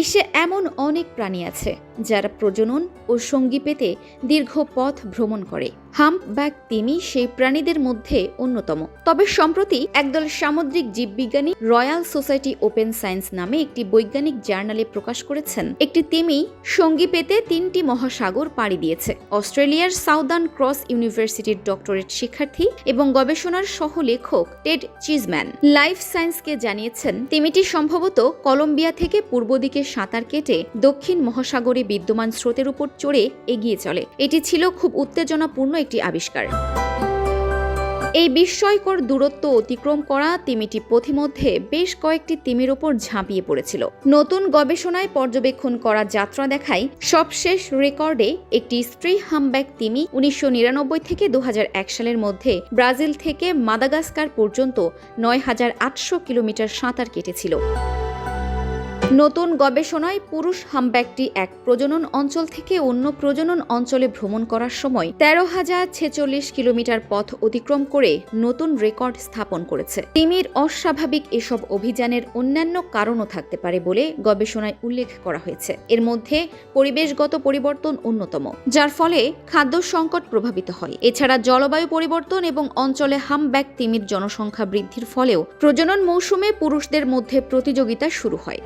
বিশ্বে এমন অনেক প্রাণী আছে যারা প্রজনন ও সঙ্গী পেতে দীর্ঘ পথ ভ্রমণ করে। হাম্পব্যাক তিমি সেই প্রাণীদের মধ্যে অন্যতম। তবে সম্প্রতি একদল সামুদ্রিক জীববিজ্ঞানী রয়্যাল সোসাইটি ওপেন সায়েন্স নামে একটি বৈজ্ঞানিক জার্নালে প্রকাশ করেছেন, একটি তিমি সঙ্গী পেতে 3টি মহাসাগর পাড়ি দিয়েছে। অস্ট্রেলিয়ার সাউদার্ন ক্রস ইউনিভার্সিটির ডক্টরেট শিক্ষার্থী এবং গবেষণার সহ-লেখক টেড চিজম্যান লাইফ সায়েন্সকে জানিয়েছেন, তিমিটি সম্ভবত কলম্বিয়া থেকে পূর্ব দিকে সাঁতার কেটে দক্ষিণ মহাসাগরে বিদ্যমান স্রোতের উপর চড়ে এগিয়ে চলে। এটি ছিল খুব উত্তেজনাপূর্ণ একটি আবিষ্কার। এই বিস্ময়কর দূরত্ব অতিক্রম করা তিমিটি পথিমধ্যে বেশ কয়েকটি তিমির ওপর ঝাঁপিয়ে পড়েছিল। নতুন গবেষণায় পর্যবেক্ষণ করা যাত্রা দেখায় সবশেষ রেকর্ডে একটি স্ত্রী হাম্পব্যাক তিমি 1999 থেকে 2001 সালের মধ্যে ব্রাজিল থেকে মাদাগাস্কার পর্যন্ত 9,800 কিলোমিটার সাঁতার কেটেছিল। নতুন গবেষণায় পুরুষ হাম্পব্যাকটি এক প্রজনন অঞ্চল থেকে অন্য প্রজনন অঞ্চলে ভ্রমণ করার সময় 13,046 কিলোমিটার পথ অতিক্রম করে নতুন রেকর্ড স্থাপন করেছে। তিমির অস্বাভাবিক এসব অভিযানের অন্যান্য কারণও থাকতে পারে বলে গবেষণায় উল্লেখ করা হয়েছে। এর মধ্যে পরিবেশগত পরিবর্তন অন্যতম, যার ফলে খাদ্য সংকট প্রভাবিত হয়। এছাড়া জলবায়ু পরিবর্তন এবং অঞ্চলে হাম্পব্যাক তিমির জনসংখ্যা বৃদ্ধির ফলেও প্রজনন মৌসুমে পুরুষদের মধ্যে প্রতিযোগিতা শুরু হয়।